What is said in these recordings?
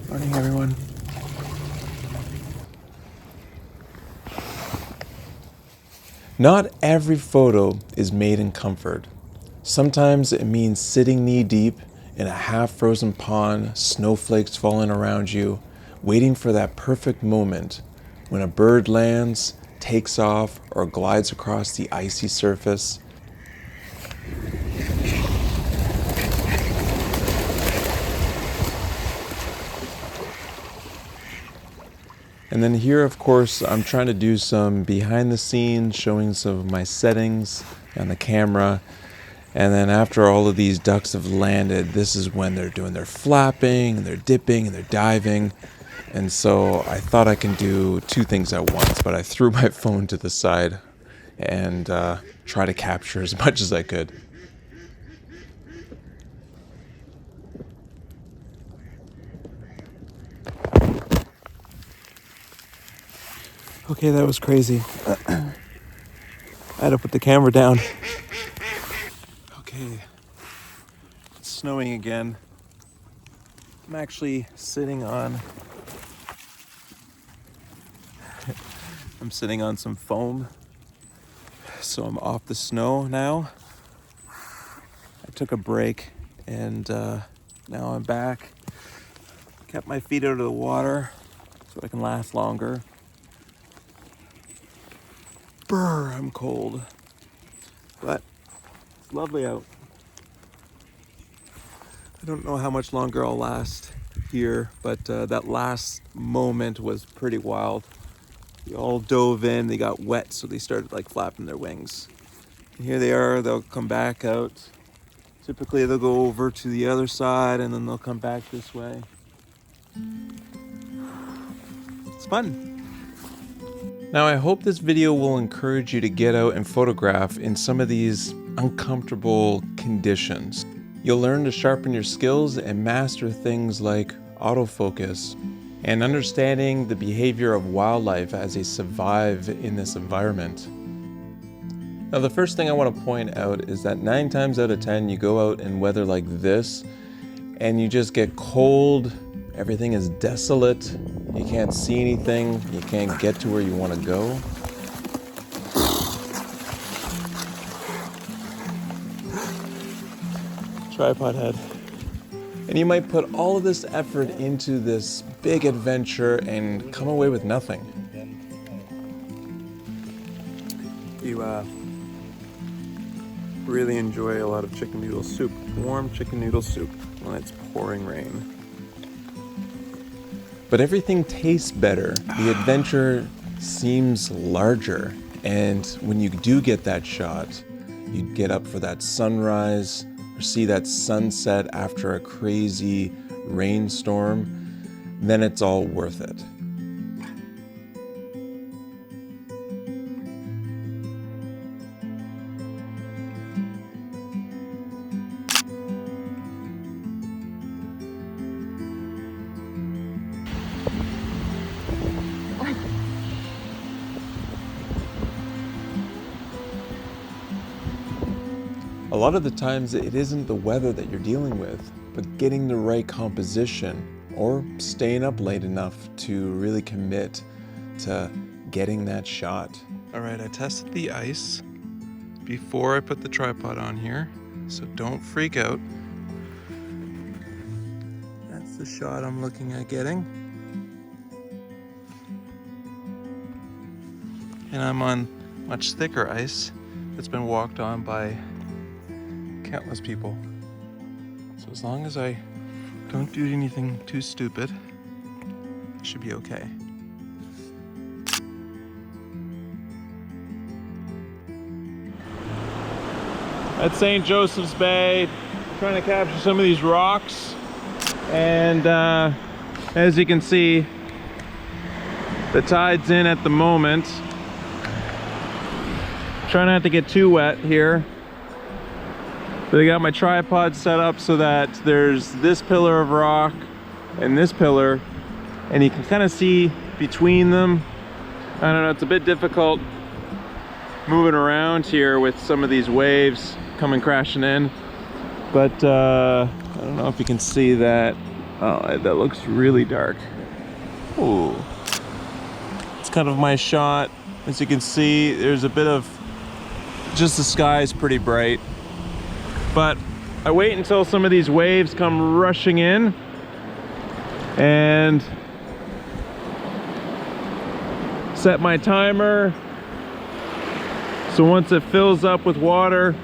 Morning, everyone. Not every photo is made in comfort. Sometimes it means sitting knee deep in a half-frozen pond, snowflakes falling around you, waiting for that perfect moment when a bird lands, takes off, or glides across the icy surface. And then here, of course, I'm trying to do some behind the scenes, showing some of my settings on the camera. And then after all of these ducks have landed, this is when they're doing their flapping, and they're dipping, and they're diving. And so I thought I can do two things at once, but I threw my phone to the side and try to capture as much as I could. Okay, that was crazy. I had to put the camera down. Okay, it's snowing again. I'm actually sitting on some foam, so I'm off the snow now. I took a break and now I'm back. Kept my feet out of the water so I can last longer. Brr, I'm cold, but it's lovely out. I don't know how much longer I'll last here, but that last moment was pretty wild. They all dove in, they got wet, so they started like flapping their wings. And here they are, they'll come back out. Typically they'll go over to the other side and then they'll come back this way. It's fun. Now I hope this video will encourage you to get out and photograph in some of these uncomfortable conditions. You'll learn to sharpen your skills and master things like autofocus and understanding the behavior of wildlife as they survive in this environment. Now the first thing I want to point out is that 9 times out of 10 you go out in weather like this and you just get cold, everything is desolate, you can't see anything, you can't get to where you want to go. Tripod head. And you might put all of this effort into this big adventure and come away with nothing. You really enjoy a lot of chicken noodle soup, warm chicken noodle soup when it's pouring rain. But everything tastes better. The adventure seems larger. And when you do get that shot, you get up for that sunrise or see that sunset after a crazy rainstorm, then it's all worth it. A lot of the times it isn't the weather that you're dealing with, but getting the right composition or staying up late enough to really commit to getting that shot. All right, I tested the ice before I put the tripod on here, so don't freak out. That's the shot I'm looking at getting. And I'm on much thicker ice that's been walked on by countless people. So as long as I don't do anything too stupid, I should be okay. At St. Joseph's Bay, trying to capture some of these rocks, and as you can see, the tide's in at the moment. Try not to get too wet here. But I got my tripod set up so that there's this pillar of rock and this pillar, and you can kind of see between them. I don't know, it's a bit difficult moving around here with some of these waves coming crashing in, but I don't know if you can see that Oh, that looks really dark. Ooh. It's kind of my shot. As you can see, there's a bit of, just the sky is pretty bright. But I wait until some of these waves come rushing in and set my timer. So once it fills up with water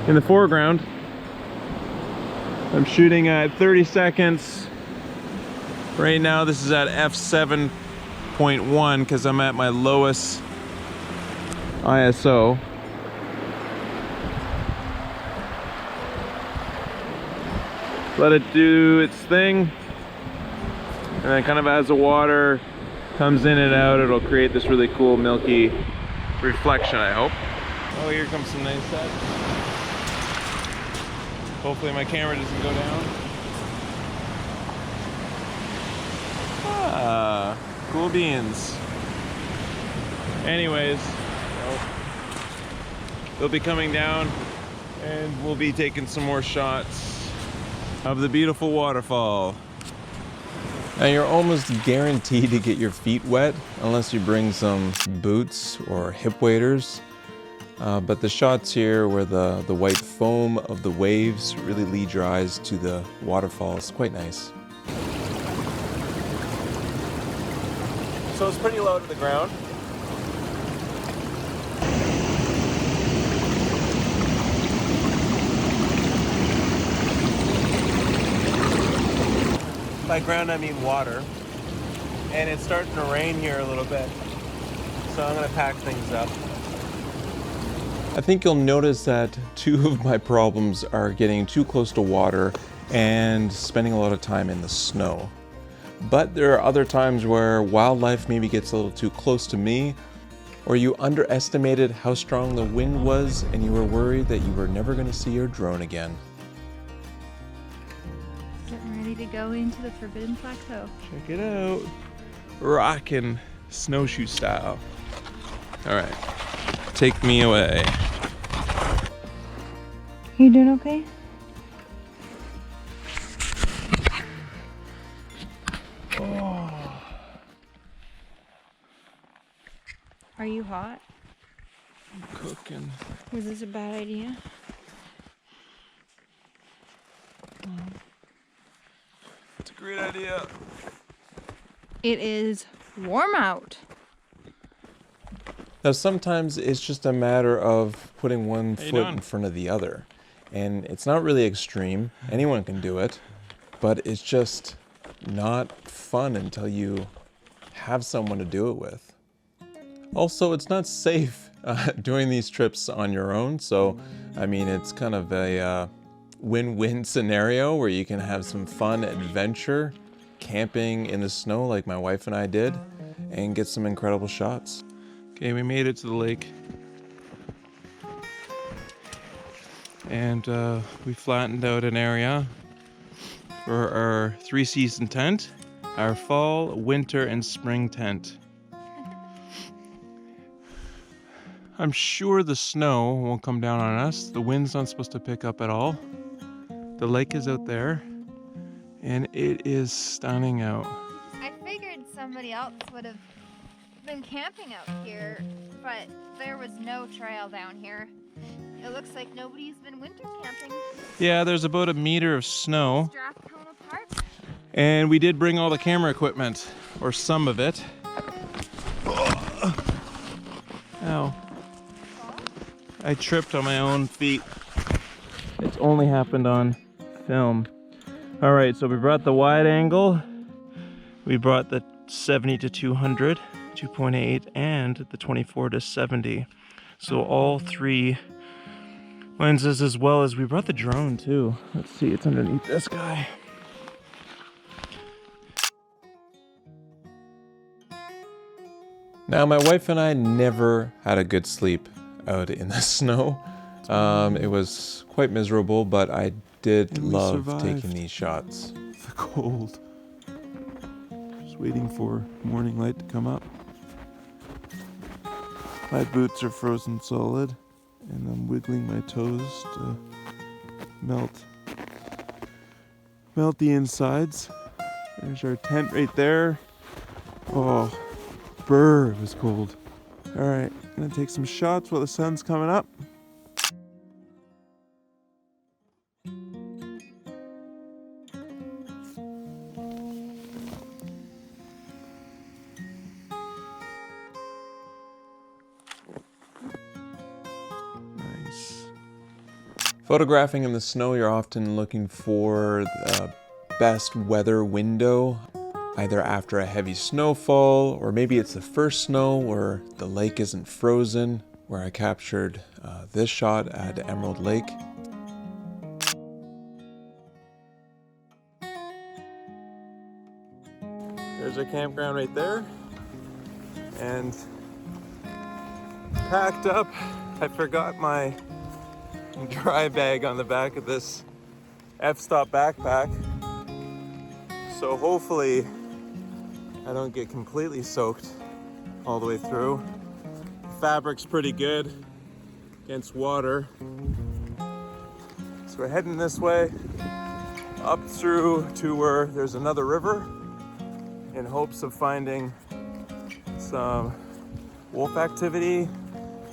in the foreground, I'm shooting at 30 seconds. Right now this is at f7.1 because I'm at my lowest ISO. Let it do its thing, and then kind of as the water comes in and out, it'll create this really cool milky reflection, I hope. Oh, here comes some nice set. Hopefully my camera doesn't go down. Ah, cool beans. Anyways, they'll be coming down and we'll be taking some more shots of the beautiful waterfall. Now you're almost guaranteed to get your feet wet unless you bring some boots or hip waders. But the shots here where the white foam of the waves really lead your eyes to the waterfall is quite nice. So it's pretty low to the ground. By ground I mean water, and it's starting to rain here a little bit, so I'm gonna pack things up. I think you'll notice that two of my problems are getting too close to water and spending a lot of time in the snow. But there are other times where wildlife maybe gets a little too close to me, or you underestimated how strong the wind was and you were worried that you were never gonna see your drone again. To go into the Forbidden Plateau. Check it out. Rockin' snowshoe style. All right, take me away. You doing okay? Oh. Are you hot? I'm cooking. Was this a bad idea? It's a great idea. It is warm out. Now sometimes it's just a matter of putting one foot in front of the other. And it's not really extreme. Anyone can do it. But it's just not fun until you have someone to do it with. Also, it's not safe doing these trips on your own. So, I mean, it's kind of a win-win scenario where you can have some fun adventure camping in the snow like my wife and I did and get some incredible shots. Okay, we made it to the lake and we flattened out an area for our 3-season tent, our fall, winter, and spring tent. I'm sure the snow won't come down on us. The wind's not supposed to pick up at all. The lake is out there, and it is stunning out. I figured somebody else would have been camping out here, but there was no trail down here. It looks like nobody's been winter camping. Yeah, there's about a meter of snow. Strapped cone apart. And we did bring all the camera equipment, or some of it. Ow. I tripped on my own feet. It's only happened on film. All right, so we brought the wide angle, we brought the 70 to 200, 2.8, and the 24 to 70. So all three lenses, as well as we brought the drone too. Let's see, it's underneath this guy. Now, my wife and I never had a good sleep out in the snow. It was quite miserable, but I did love taking these shots. The cold. Just waiting for morning light to come up. My boots are frozen solid, and I'm wiggling my toes to melt. melt the insides. There's our tent right there. Oh, brr, it was cold. All right, I'm gonna take some shots while the sun's coming up. Nice. Photographing in the snow, you're often looking for the best weather window, either after a heavy snowfall, or maybe it's the first snow where the lake isn't frozen, where I captured this shot at Emerald Lake. There's our campground right there. And packed up. I forgot my dry bag on the back of this F-Stop backpack. So hopefully I don't get completely soaked all the way through. The fabric's pretty good against water. So we're heading this way up through to where there's another river in hopes of finding some wolf activity,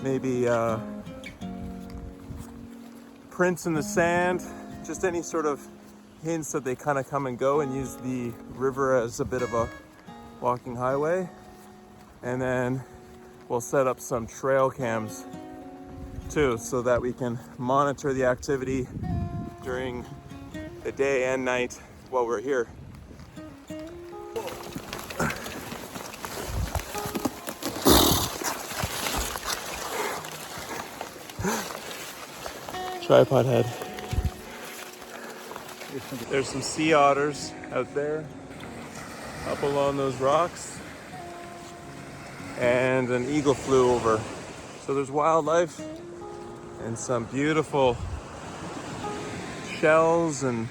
maybe prints in the sand, just any sort of hints that they kind of come and go, and use the river as a bit of a walking highway. And then we'll set up some trail cams too, so that we can monitor the activity during the day and night while we're here. Tripod head. There's some sea otters out there, up along those rocks, and an eagle flew over. So there's wildlife and some beautiful shells and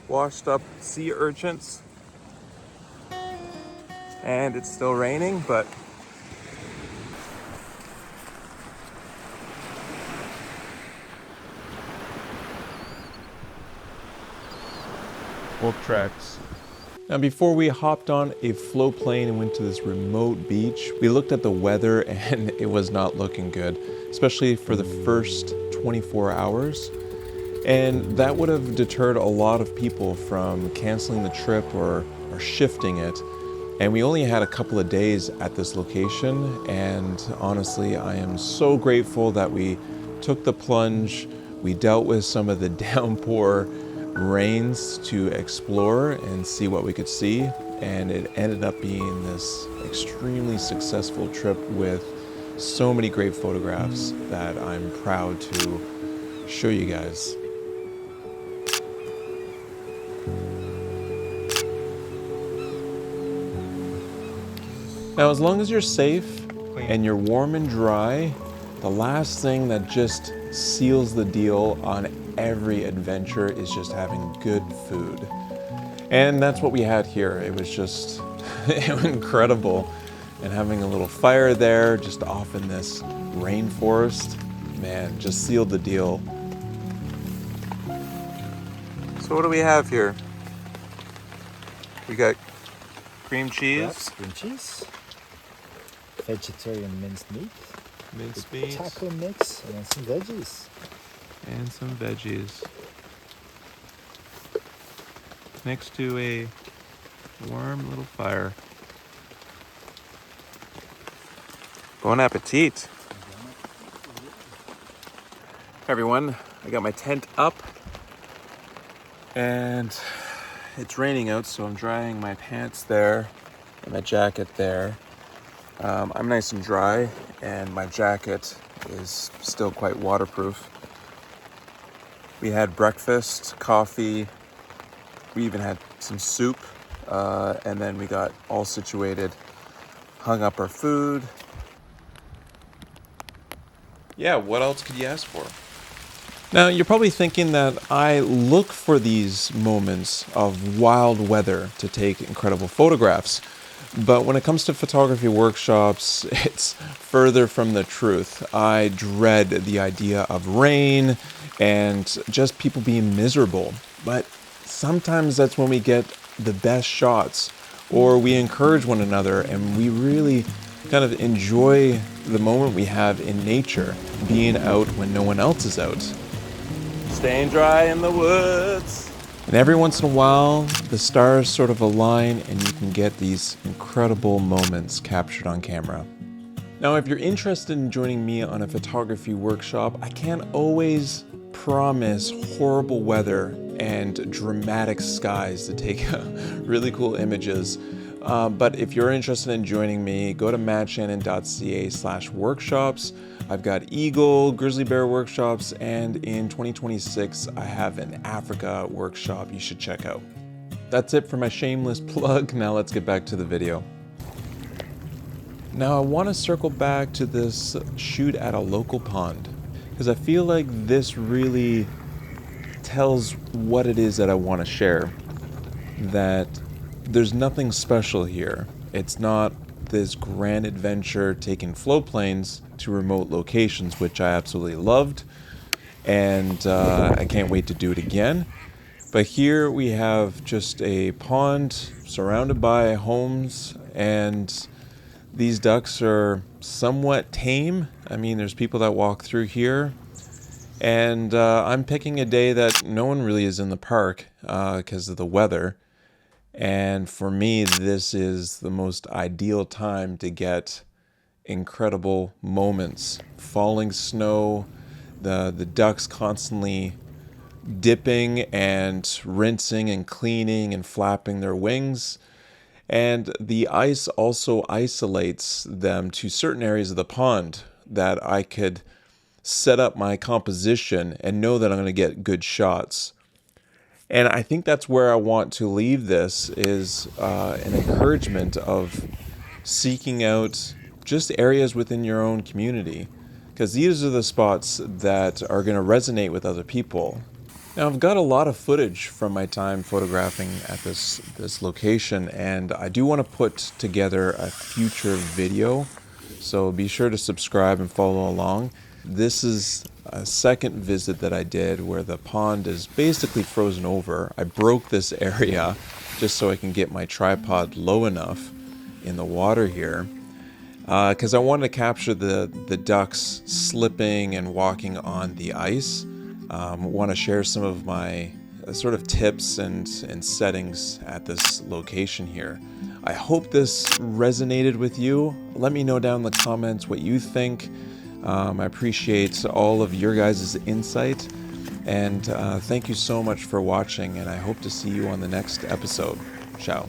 washed up sea urchins. And it's still raining, but wolf tracks. Now, before we hopped on a float plane and went to this remote beach, we looked at the weather and it was not looking good, especially for the first 24 hours. And that would have deterred a lot of people from canceling the trip or shifting it. And we only had a couple of days at this location. And honestly, I am so grateful that we took the plunge. We dealt with some of the downpour rains to explore and see what we could see, and it ended up being this extremely successful trip with so many great photographs that I'm proud to show you guys. Now, as long as you're safe and you're warm and dry, the last thing that just seals the deal on every adventure is just having good food. And that's what we had here. It was just incredible. And having a little fire there, just off in this rainforest, man, just sealed the deal. So what do we have here? We got cream cheese. Wraps, cream cheese. Vegetarian minced meat. Minced meat. Taco mix and some veggies. And some veggies. Next to a warm little fire. Bon appetit. Hey everyone, I got my tent up and it's raining out, so I'm drying my pants there and my jacket there. I'm nice and dry and my jacket is still quite waterproof. We had breakfast, coffee, we even had some soup, and then we got all situated, hung up our food. Yeah, what else could you ask for? Now, you're probably thinking that I look for these moments of wild weather to take incredible photographs. But when it comes to photography workshops, it's further from the truth. I dread the idea of rain and just people being miserable. But sometimes that's when we get the best shots, or we encourage one another and we really kind of enjoy the moment we have in nature, being out when no one else is out. Staying dry in the woods. And every once in a while, the stars sort of align and you can get these incredible moments captured on camera. Now, if you're interested in joining me on a photography workshop, I can't always promise horrible weather and dramatic skies to take really cool images. But if you're interested in joining me, go to mattshannon.ca/workshops. I've got eagle, grizzly bear workshops, and in 2026, I have an Africa workshop you should check out. That's it for my shameless plug. Now let's get back to the video. Now I want to circle back to this shoot at a local pond, because I feel like this really tells what it is that I want to share. That there's nothing special here. It's not this grand adventure taking float planes to remote locations, which I absolutely loved, and I can't wait to do it again. But here we have just a pond surrounded by homes, and these ducks are somewhat tame. I mean, there's people that walk through here, and I'm picking a day that no one really is in the park because of the weather. And for me, this is the most ideal time to get incredible moments. Falling snow, the ducks constantly dipping and rinsing and cleaning and flapping their wings. And the ice also isolates them to certain areas of the pond that I could set up my composition and know that I'm going to get good shots. And I think that's where I want to leave this, is an encouragement of seeking out just areas within your own community, because these are the spots that are going to resonate with other people. Now, I've got a lot of footage from my time photographing at this location, and I do want to put together a future video, so be sure to subscribe and follow along. This is a second visit that I did where the pond is basically frozen over. I broke this area just so I can get my tripod low enough in the water here, because I wanted to capture the ducks slipping and walking on the ice. Want to share some of my sort of tips and settings at this location here. I hope this resonated with you. Let me know down in the comments what you think. I appreciate all of your guys' insight, and thank you so much for watching, and I hope to see you on the next episode. Ciao.